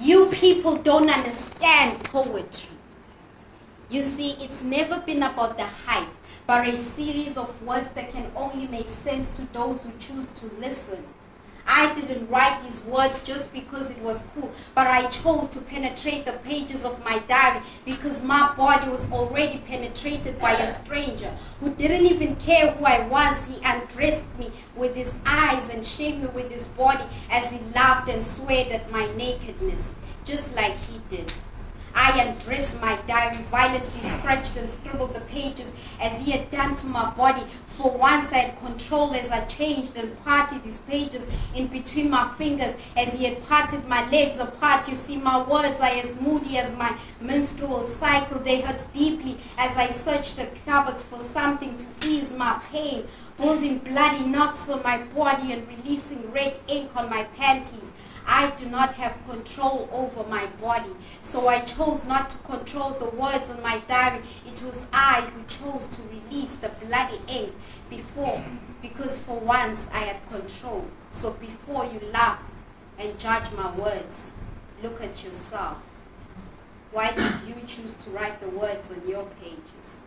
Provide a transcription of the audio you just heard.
You people don't understand poetry. You see, it's never been about the hype, but a series of words that can only make sense to those who choose to listen. I didn't write these words just because it was cool, but I chose to penetrate the pages of my diary because my body was already penetrated by a stranger who didn't even care who I was. He undressed me with his eyes and shamed me with his body as he laughed and swayed at my nakedness, just like he did. I undressed my diary, violently scratched and scribbled the pages as he had done to my body. For once I had control as I changed and parted these pages in between my fingers as he had parted my legs apart. You see, my words are as moody as my menstrual cycle. They hurt deeply as I searched the cupboards for something to ease my pain, building bloody knots on my body and releasing red ink on my panties. I do not have control over my body, so I chose not to control the words on my diary. It was I who chose to release the bloody ink because for once I had control. So before you laugh and judge my words, look at yourself. Why did you choose to write the words on your pages?